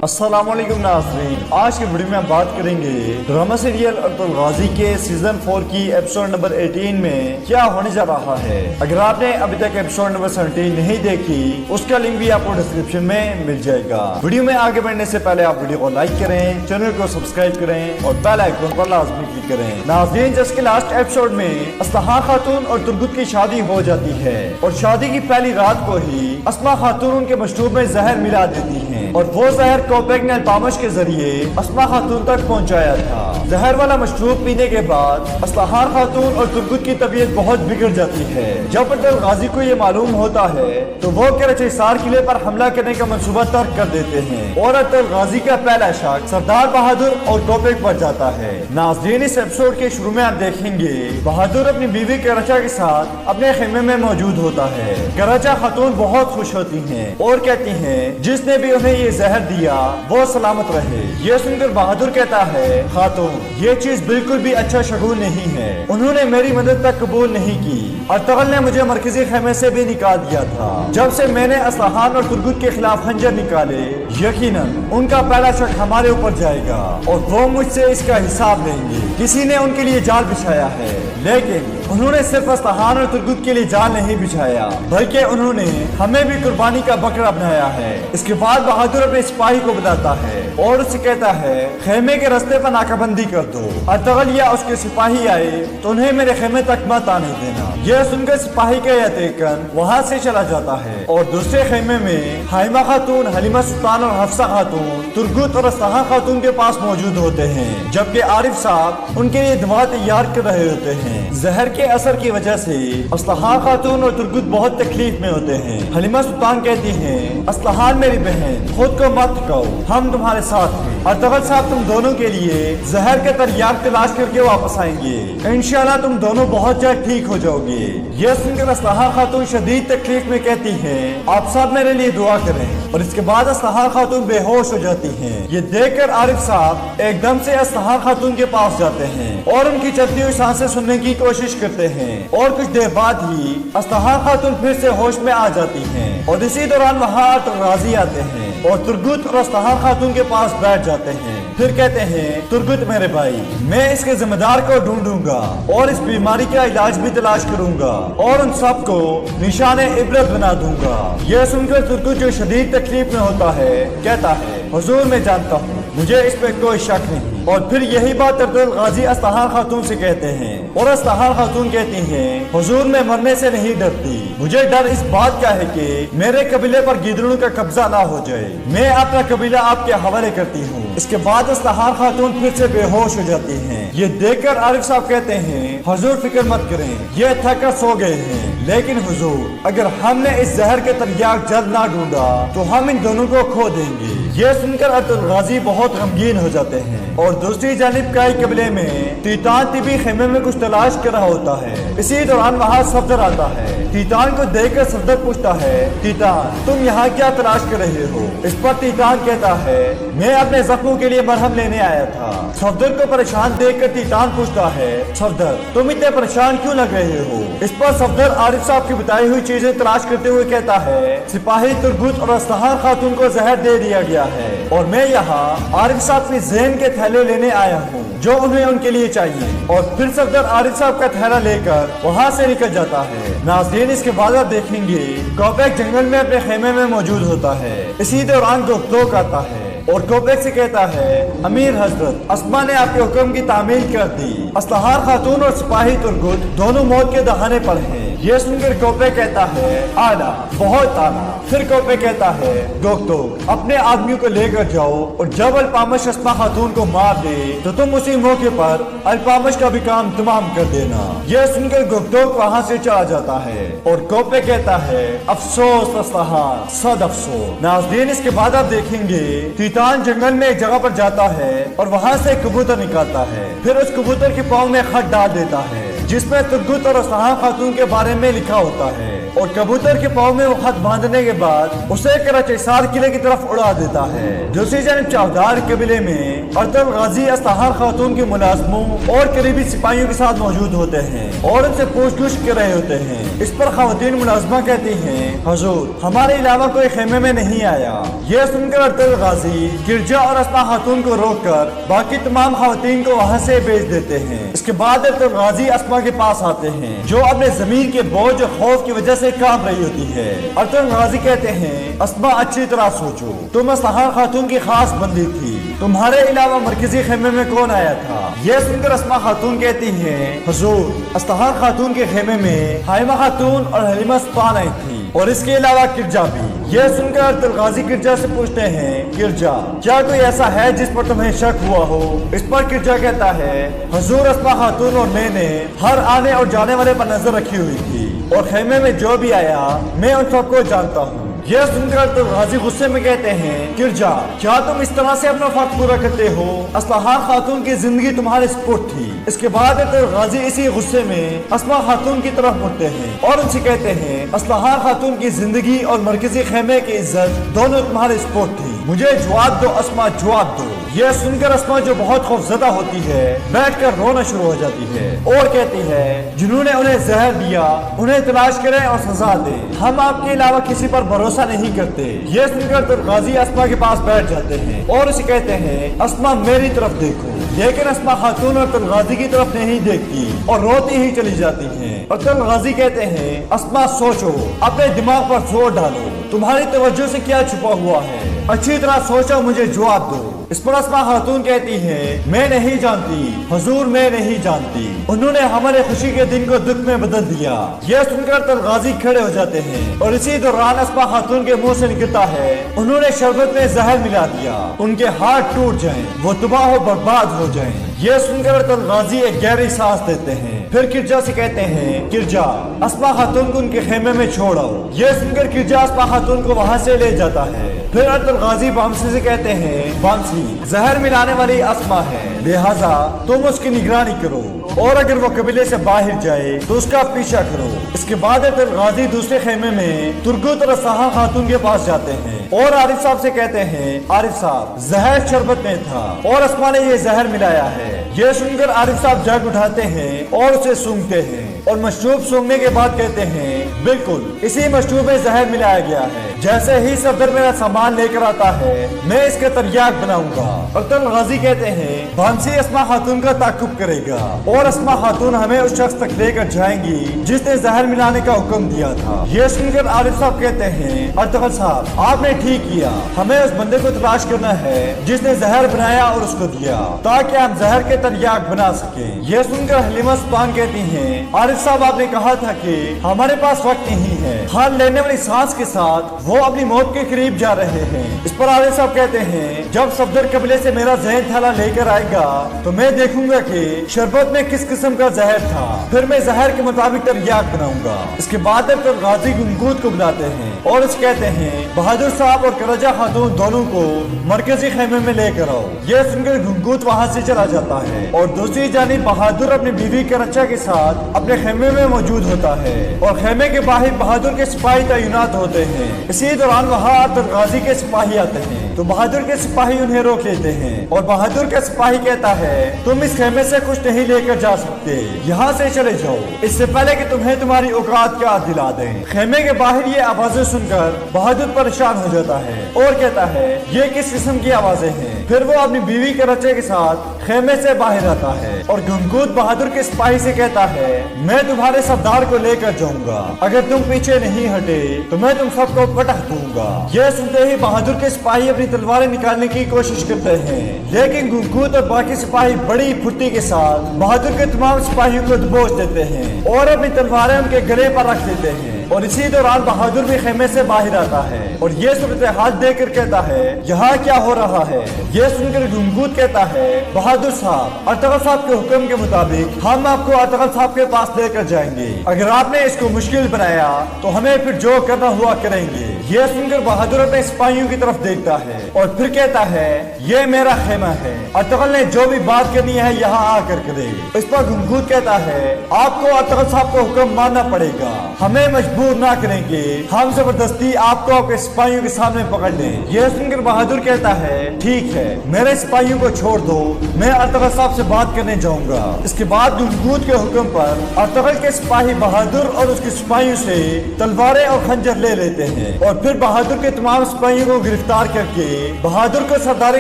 अस्सलाम वालेकुम नाज़रीन, आज की वीडियो में हम बात करेंगे ड्रामा सीरियल अर्तुल गाजी के सीजन 4 की एपिसोड नंबर 18 में क्या होने जा रहा है। अगर आपने अभी तक एपिसोड नंबर 17 नहीं देखी, उसका लिंक भी आपको डिस्क्रिप्शन में मिल जाएगा। वीडियो में आगे बढ़ने से पहले आप वीडियो को लाइक करें, चैनल को सब्सक्राइब करें और बेल आइकन पर लाजमी क्लिक करें। नाज़रीन, जिसके लास्ट एपिसोड में अस्लहा खातून और तुर्गुत की शादी हो जाती है और शादी की पहली रात को ही अस्मा खातून उनके मशरूब में जहर मिला देती है और वो जहर कोपेक ने अल्पामश के जरिए अस्मा खातून तक पहुंचाया था। जहर वाला मशरूब पीने के बाद अस्लहा खातून और तुर्गुत की तबीयत बहुत बिगड़ जाती है। जब अर्तुल गाजी को ये मालूम होता है तो वो कराची हिसार किले पर हमला करने का मंसूबा तर्क कर देते हैं और अर्तुल गाजी का पहला शक सरदार बहादुर और कोपेक पर जाता है। नाज़रीन, इस एपिसोड के शुरू में आप देखेंगे बहादुर अपनी बीवी कराचा के साथ अपने खेमे में मौजूद होता है। कराचा खातून बहुत खुश होती हैं और कहती हैं जिसने भी उन्हें ये जहर दिया वो सलामत रहे। ये सुनकर बहादुर कहता है, खातून ये चीज बिल्कुल भी अच्छा शगुन नहीं है। उन्होंने मेरी मदद तक कबूल नहीं की। अर्तुगल ने मुझे मरकजी खेमे से भी निकाल दिया था। जब से मैंने असलहान और तुर्गुत के खिलाफ खंजर निकाले, यकीनन उनका पहला शक हमारे ऊपर जाएगा और वो मुझसे इसका हिसाब लेंगे। किसी ने उनके लिए जाल बिछाया है, लेकिन उन्होंने सिर्फ असलहान और तुर्गुत के लिए जाल नहीं बिछाया बल्कि उन्होंने हमें भी कुर्बानी का बकरा बनाया है। इसके बाद बहादुर अपने सिपाही को बताता है और उससे कहता है खेमे के रास्ते पर नाकाबंदी कर दो। अर्तुगल या उसके सिपाही आए तो उन्हें मेरे खेमे तक मत आने देना। यह सुनकर सिपाही का यतीकन वहाँ से चला जाता है और दूसरे खेमे में हाइमा खातून, हलीमा सुल्तान और हफ्सा खातून तुर्गुत और असलहा खातून के पास मौजूद होते हैं, जबकि आरिफ साहब उनके लिए दवा तैयार कर रहे होते हैं। जहर के असर की वजह से असलहा खातून और तुर्गुत बहुत तकलीफ में होते हैं। हलीमा सुल्तान कहती हैं, असलहान मेरी बहन, खुद को मत कहो, हम तुम्हारे साथ हैं। अर्तुगल साहब तुम दोनों के लिए जहर के तरियाक तलाश करके वापस आएंगे। इंशाल्लाह तुम दोनों बहुत जल्द ठीक हो जाओगे। यह सुनकर असलहा खातून शदीद तकलीफ में कहती हैं, आप सब मेरे लिए दुआ करें। और इसके बाद असलहा खातून बेहोश हो जाती हैं। ये देखकर आरिफ साहब एकदम से असलहा खातून के पास जाते हैं और उनकी चलती हुई सांसें सुनने की कोशिश करते हैं और कुछ देर बाद ही असलहा खातून फिर से होश में आ जाती हैं और इसी दौरान वहाँ अर्तुगल गाजी आते हैं और तुर्गुत और असलहा खातून के पास बैठ जाते हैं। फिर कहते हैं, तुर्गुत मेरे भाई, मैं इसके जिम्मेदार को ढूंढूंगा और इस बीमारी का इलाज भी तलाश करूंगा और उन सबको निशाने इबरत बना दूंगा। यह सुनकर तुर्गुत जो शदीद तकलीफ में होता है कहता है, हुजूर मैं जानता हूँ, मुझे इस पे कोई शक नहीं। और फिर यही बात अर्तुगल गाजी असलहा खातून से कहते हैं और असलहा खातून कहती हैं, हुजूर मैं मरने से नहीं डरती, मुझे डर इस बात का है कि मेरे कबीले पर गिदड़ों का कब्जा ना हो जाए। मैं अपना कबीला आपके हवाले करती हूँ। इसके बाद असलहा खातून फिर से बेहोश हो जाती हैं। ये देखकर आरिफ साहब कहते हैं, हुजूर फिक्र मत करें, ये थक कर सो गए हैं, लेकिन हुजूर अगर हमने इस जहर के तरियाक जल्द ना ढूंढा तो हम इन दोनों को खो देंगे। ये सुनकर अर्तुगल गाजी बहुत गमगीन हो जाते हैं और दूसरी जानिब काई कबीले में तीतान तिबी खेमे में कुछ तलाश कर रहा होता है। इसी दौरान वहाँ सफदर आता है। तीतान को देखकर सफदर पूछता है, तीतान तुम यहाँ क्या तलाश कर रहे हो? इस पर तीतान कहता है, मैं अपने जख्मों के लिए मरहम लेने आया था। सफदर को परेशान देखकर तीतान पूछता है, सफदर तुम इतने परेशान क्यों लग रहे हो? इस पर सफदर आरिफ साहब की बताई हुई चीजें तलाश करते हुए कहता है, सिपाही तुर्गुत और असलहा खातून को जहर दे दिया गया है और मैं यहाँ आरिफ साहब की ज़हन के थैले लेने आया हूँ जो उन्हें उनके लिए चाहिए। और फिर सफदर आरिफ साहब का थैला लेकर वहाँ से निकल जाता है। नाज़रीन, इसके बाद आप देखेंगे कोपेक जंगल में अपने खेमे में मौजूद होता है। इसी दौरान गोगतोक आता है और कोपेक से कहता है, अमीर हजरत, अस्मा ने आपके हुक्म की तामील कर दी। असलहा खातून और सिपाही तुर्गुत दोनों मौत के दहाने पर हैं। यह सुनकर कोपेक कहता है, आला, बहुत आला। फिर कोपेक कहता है, गोगतोक अपने आदमियों को लेकर जाओ और जब अल्पामश अस्मा खातून को मार दे तो तुम उसी मौके पर अल्पामश का भी काम तमाम कर देना। यह सुनकर गोगतोक वहाँ से चला जाता है और कोपेक कहता है, अफसोस असलहा, सद अफसोस। नाज़रीन, इसके बाद आप देखेंगे तीतान जंगल में एक जगह पर जाता है और वहाँ से कबूतर निकालता है। फिर उस कबूतर के पाँव में खत डाल देता है जिसमें तुर्गुत और असलहा खातून के बारे में लिखा होता है। और कबूतर के पाँव में वो खत बांधने के बाद उसे कराची हिसार किले की तरफ उड़ा देता है। दूसरी जानब चावदार कबीले में अरतल गाजी अस्ताहार खातून के मुलाजमों और करीबी सिपाहियों के साथ मौजूद होते हैं और उनसे पूछ-गुछ कर रहे होते हैं। इस पर खातून मुलाजमा कहती हैं, हुजूर हमारे अलावा कोई खेमे में नहीं आया। यह सुनकर अरतल गाजी गिरजा और अस्मा खातून को रोक कर बाकी तमाम खातून को वहाँ से भेज देते हैं। इसके बाद अरतल गाजी अस्मा के पास आते हैं जो अपने जमीन के बोझ और खौफ की वजह से कांप रही होती है। अरतल गाजी कहते हैं, अस्मा अच्छी तरह सोचो, तुम अस्ताहार खातून की खास बंदी थी, तुम्हारे अलावा मरकजी खेमे में कौन आया था? यह सुनकर अस्मा खातून कहती हैं, हुजूर अस्ताहार खातून के खेमे में हाइमा खातून और हलीमा सुल्तान आई थी और इसके अलावा किरजा भी। यह सुनकर अरतल गाजी किरजा से पूछते हैं, किरजा क्या कोई ऐसा है जिस पर तुम्हें शक हुआ हो? इस पर किरजा कहता है, हुजूर अस्मा खातून और मैंने हर आने और जाने वाले पर नजर रखी हुई थी और खेमे में जो भी आया मैं उन सबको जानता हूँ। यह सुनकर तो गाजी गुस्से में कहते हैं, किरजा क्या तुम इस तरह से अपना फर्ज पूरा करते हो? अस्ताहार खातून की जिंदगी तुम्हारे स्पुर्द थी। इसके बाद तो गाजी इसी गुस्से में अस्मा खातून की तरफ मुड़ते हैं और उनसे कहते हैं, अस्ताहार खातून की जिंदगी और मरकजी खेमे की इज्जत दोनों तुम्हारे स्पुर्द थी, मुझे जवाब दो अस्मा, जवाब दो। यह सुनकर अस्मा जो बहुत खौफजदा होती है बैठकर रोना शुरू हो जाती है और कहती है, जिन्होंने उन्हें जहर दिया उन्हें तलाश करें और सजा दे, हम आपके अलावा किसी पर भरोसा नहीं करते। यह सुनकर तो गाजी अस्मा के पास बैठ जाते हैं और उसे कहते हैं, अस्मा मेरी तरफ देखो। लेकिन अस्मा खातून अरतल गाजी की तरफ नहीं देखती और रोती ही चली जाती हैं। अरतल गाजी कहते हैं, अस्मा सोचो, अपने दिमाग पर जोर डालो, तुम्हारी तवज्जो से क्या छुपा हुआ है, अच्छी तरह सोचो, मुझे जवाब दो। इस पर अस्मा खातून कहती है, मैं नहीं जानती हुजूर, मैं नहीं जानती, उन्होंने हमारे खुशी के दिन को दुख में बदल दिया। यह सुनकर अरतल गाजी खड़े हो जाते हैं और इसी दौरान अस्मा खातून के मुंह से निकलता है, उन्होंने शरबत में जहर मिला दिया, उनके हाथ टूट जाएं, वो तबाह और बर्बाद हो जाएं। यह सुनकर अरतल गाजी एक गहरी सांस देते हैं, फिर किरजा से कहते हैं, किरजा अस्मा खातून को उनके खेमे में छोड़ आओ। यह सुनकर किरजा अस्मा खातून को वहाँ से ले जाता है। फिर अरतल गाजी बामसी से कहते हैं, बामसी जहर मिलाने वाली अस्मा है, लिहाजा तुम उसकी निगरानी करो और अगर वो कबीले से बाहर जाए तो उसका पीछा करो। इसके बाद अरतल गाजी दूसरे खेमे में तुर्गुत और अस्ताहार खातून के पास जाते हैं और आरिफ साहब से कहते हैं, आरिफ साहब जहर शरबत में था और अस्मा ने ये जहर मिलाया है। यह सुनकर आरिफ साहब जग उठाते हैं और उसे सूंघते हैं और मशरूब सूंघने के बाद कहते हैं, बिल्कुल इसी मशरूब में जहर मिलाया गया है, जैसे ही सफदर मेरा सामान लेकर आता है मैं इसका तरियाक बनाऊंगा। अरतल गाजी कहते हैं, बांसी अस्मा खातून का ताकुब करेगा और अस्मा खातून हमें उस शख्स तक लेकर जाएंगी जिसने जहर मिलाने का हुक्म दिया था। यह सुनकर आरिफ साहब कहते हैं, अरतल साहब आपने ठीक किया, हमें उस बंदे को तलाश करना है जिसने जहर बनाया और उसको दिया, ताकि हम जहर के तरियाक बना सके। यह सुनकर हलीमा सुल्तान कहती हैं, आरिफ साहब आपने कहा था कि हमारे पास वक्त नहीं है। हाल लेने वाली सांस के साथ वो अपनी मौत के करीब जा रहे हैं। इस पर आरिफ साहब कहते हैं, जब सफदर कबीले से मेरा जहर थैला लेकर आएगा तो मैं देखूंगा कि शरबत में किस किस्म का जहर था, फिर मैं जहर के मुताबिक तरियाक बनाऊंगा। इसके बाद अरतल गाजी गुनगूत को बुलाते हैं और उसे कहते हैं, बहादुर साहब और करजा खातून दोनों को मरकजी खेमे में लेकर आओ। यह सुनकर गुनगूत वहाँ से चला जाता है और दूसरी जानिब बहादुर अपनी बीवी करजा के साथ अपने खेमे में मौजूद होता है और खेमे के बाहर बहादुर के सिपाही तैनात होते हैं। इसी दौरान वहाँ अरतल गाजी के सिपाही आते हैं तो बहादुर के सिपाही उन्हें रोक लेते हैं और बहादुर का सिपाही कहता है, तुम इस खेमे से कुछ नहीं लेकर जा सकते, यहाँ से चले जाओ, इससे पहले कि तुम्हें तुम्हारी औकात का याद दिला दें। खेमे के बाहर ये आवाजें सुनकर बहादुर परेशान हो जाता है और कहता है, ये किस किस्म की आवाजें हैं। फिर वो अपनी बीवी करचे के साथ खेमे से बाहर आता है और गुनगूत बहादुर के सिपाही से कहता है, मैं तुम्हारे सरदार को लेकर जाऊंगा, अगर तुम पीछे नहीं हटे तो मैं तुम सबको पटक दूंगा। यह सुनते ही बहादुर के सिपाही अपनी तलवारें निकालने की कोशिश करते हैं, लेकिन गुनगूत और बाकी सिपाही बड़ी फुर्ती के साथ बहादुर के तमाम सिपाहियों को दबोच देते हैं और अपनी तलवारें उनके गले पर रख देते हैं। और इसी दौरान बहादुर भी खेमे से बाहर आता है और ये सूरत हाल देखकर कहता है, यहाँ क्या हो रहा है। ये सुनकर गुनगूत कहता है, बहादुर साहब अरतगल साहब के हुक्म के मुताबिक हम आपको अरतगल साहब के पास लेकर जाएंगे, अगर आपने इसको मुश्किल बनाया तो हमें फिर जो करना हुआ करेंगे। ये सुनकर बहादुर अपने सिपाहियों की तरफ देखता है और फिर कहता है ये मेरा खेमा है, अर्तुगरुल ने जो भी बात करनी है यहाँ आकर करे। इस पर घुंघरूद कहता है आपको अर्तुगरुल साहब को हुक्म मानना पड़ेगा, हमें मजबूर ना करेंगे, हम जबरदस्ती आपको आपके सिपाहियों के सामने पकड़ लें। यह सुनकर बहादुर कहता है ठीक है, मेरे सिपाहियों को छोड़ दो, मैं अर्तुगरुल साहब से बात करने जाऊंगा। इसके बाद घुंघरूद के हुक्म पर अर्तुगरुल के सिपाही बहादुर और उसके सिपाहियों से तलवारें और खंजर ले लेते हैं और फिर बहादुर के तमाम सिपाहियों को गिरफ्तार करके बहादुर को सरदारी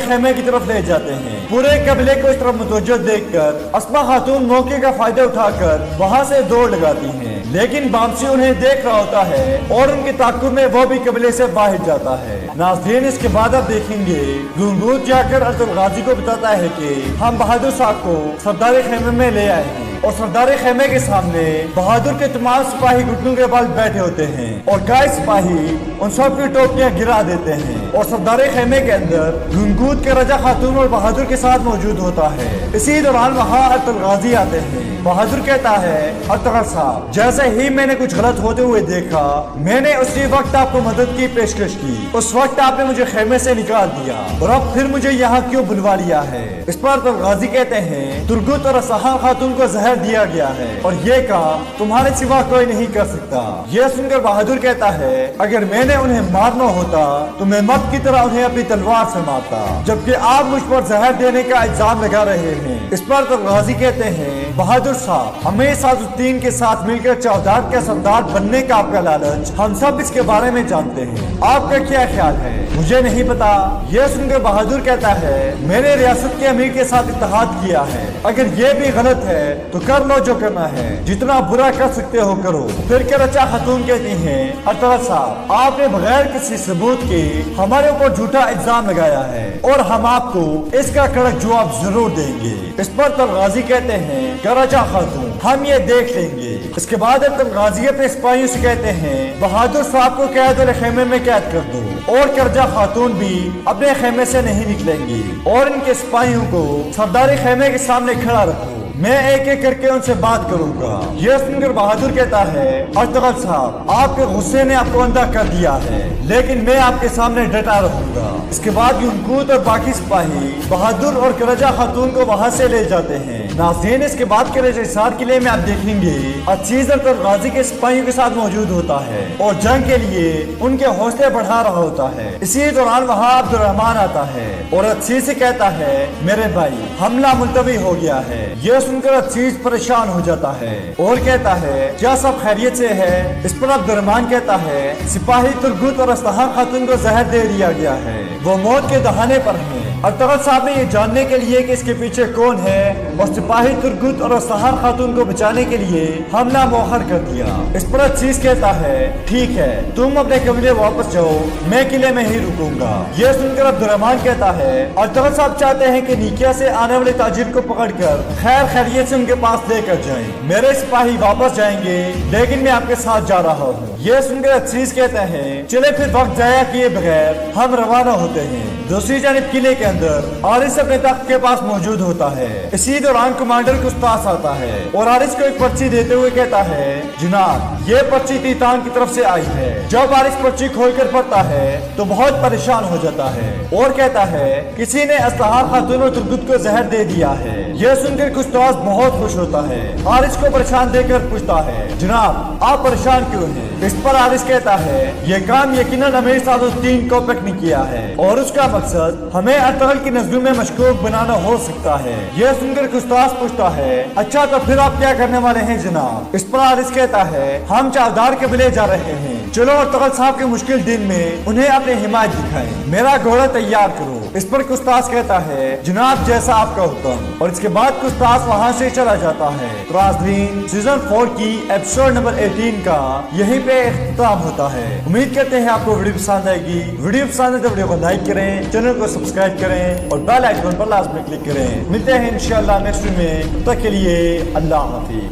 खेमे की तरफ ले जाते हैं। पूरे कबीले को इस तरफ मुतवज्जो देखकर अस्मा खातून मौके का फायदा उठाकर वहाँ से दौड़ लगाती हैं, लेकिन बामसी उन्हें देख रहा होता है और उनके ताकुब में वो भी कबीले से बाहर जाता है। नाज़रीन, इसके बाद आप देखेंगे घुंघरूद जाकर अर्तुगरुल गाजी को बताता है कि हम बहादुर साहब को सरदारी खेमे में ले आए हैं और सरदारी खेमे के सामने बहादुर के तमाम सिपाही घुटनों के बल बैठे होते हैं और कई सिपाही उन सब की टोपियां गिरा देते हैं और सरदारी खेमे के अंदर घुंघरूद के रजा खातून और बहादुर के साथ मौजूद होता है। इसी दौरान वहाँ अर्तुगरुल गाजी आते हैं। बहादुर कहता है अर्तुगरुल साहब, जैसे ही मैंने कुछ गलत होते हुए देखा, मैंने उसी वक्त आपको मदद की पेशकश की, उस वक्त आपने मुझे खेमे से निकाल दिया और अब फिर मुझे यहाँ क्यों बुलवा लिया है। इस पर अर्तुगरुल गाजी कहते हैं तुर्गुत और असहा खातून को जहर दिया गया है और ये काम तुम्हारे सिवा कोई नहीं कर सकता। यह सुनकर बहादुर कहता है अगर मैंने उन्हें मारना होता तो मैं मर्द की तरह उन्हें अपनी तलवार से मारता, जबकि आप मुझ पर जहर देने का इल्जाम लगा रहे हैं। इस पर अर्तुगरुल गाजी कहते हैं बहादुर साहब, हमें साजुद्दीन के साथ मिलकर चौधार का सरदार बनने का आपका लालच, हम सब इसके बारे में जानते हैं, आपका क्या ख्याल है? मुझे नहीं पता। यह सुनकर बहादुर कहता है मैंने रियासत के अमीर के साथ इत्तेहाद किया है, अगर ये भी गलत है तो कर लो जो करना है, जितना बुरा कर सकते हो करो। फिर के रचा खातून कहती हैं अर्तुगरुल साहब, आपने बगैर किसी सबूत के हमारे ऊपर झूठा इल्जाम लगाया है और हम आपको इसका कड़क जवाब जरूर देंगे। इस पर अर्तुगरुल गाजी कहते हैं रजा खातून, हम ये देख लेंगे। इसके बाद अर्तुगरुल गाजी अपने सिपाहियों से कहते हैं बहादुर साहब को कैद वाले खेमे में कैद कर दो और करजा खातून भी अपने खेमे से नहीं निकलेंगी और इनके सिपाहियों को सरदारी खेमे के सामने खड़ा रखो, मैं एक एक करके उनसे बात करूंगा। यह सुनकर बहादुर कहता है अर्तुगरुल साहब, आपके गुस्से ने आपको अंधा कर दिया है, लेकिन मैं आपके सामने डटा रहूंगा। इसके बाद घुंघरूद और बाकी सिपाही बहादुर और करजा खातून को वहां से ले जाते हैं। नाज़रीन, इसके बाद के हिसार किले में आप देखेंगे अजीज अर्तुगरुल गाजी के सिपाहियों के साथ मौजूद होता है और जंग के लिए उनके हौसले बढ़ा रहा होता है। इसी दौरान वहाँ अब्दुर्रहमान आता है और अजीज से कहता है मेरे भाई, हमला मुलतवी हो गया है। यह सुनकर अजीज परेशान हो जाता है और कहता है क्या सब खैरियत से है? इस पर अब्दुर्रहमान कहता है सिपाही तुर्गुत और असहा खातून को जहर दे दिया गया है, वो मौत के दहाने पर हैं। अर्तुगरुल साहब ने ये जानने के लिए कि इसके पीछे कौन है और सिपाही तुर्गुत और असहा खातून को बचाने के लिए हमला मौखर कर दिया। इस पर अजीज कहता है ठीक है, तुम अपने कबीले वापस जाओ, मैं किले में ही रुकूंगा। यह सुनकर अब्दुर्रहमान कहता है अर्तुगरुल साहब चाहते हैं कि निकिया से आने वाले ताजिर को पकड़कर खैर खैरियत से उनके पास लेकर जाएं। मेरे सिपाही वापस जाएंगे, लेकिन मैं आपके साथ जा रहा हूँ। यह सुनकर अजीज कहते हैं चले फिर वक्त जाया किए बगैर हम रवाना होते हैं। दूसरी जानिब किले के अंदर आरिस अपने तख्त के पास मौजूद होता है। इसी दौरान कमांडर कुस्तास आता है और आरिस को एक पर्ची देते हुए कहता है जनाब, ये पर्ची तीतान की तरफ से आई है। जब आरिस पर्ची खोलकर पढ़ता है तो बहुत परेशान हो जाता है और कहता है किसी ने असहा खातून और तुर्गुत को जहर दे दिया है। यह सुनकर कुस्तास बहुत खुश होता है, आरिस को परेशान देकर पूछता है जनाब, आप परेशान क्यों हैं? इस पर आरिस कहता है ये काम यकीनन अमीर साजुद्दीन कोपक ने किया है और उसका मकसद हमें अर्तुगरुल की नजरों में मशकूक बनाना हो सकता है। यह सुनकर कुस्तास पूछता है अच्छा तो फिर आप क्या करने वाले हैं जनाब? इस पर आरिस कहता है हम चौधार कबीले जा रहे हैं, चलो अर्तुगरुल साहब के मुश्किल दिन में उन्हें अपनी हिमायत दिखाएं, मेरा घोड़ा तैयार करो। इस पर कुस्तास कहता है जनाब जैसा आपका हुक्म, और इसके बाद कुस्तास वहाँ से चला जाता है। तो नाज़रीन, सीजन 4 की एपिसोड नंबर 18 का यहीं पे इख्तिताम होता है। उम्मीद करते हैं आपको वीडियो पसंद आएगी। वीडियो पसंद है तो वीडियो को लाइक करें, चैनल को सब्सक्राइब करें और बेल आइकन पर लाजमी क्लिक करें। मिलते हैं इंशाल्लाह नेक्स्ट में, तब तक के लिए अल्लाह हाफिज़।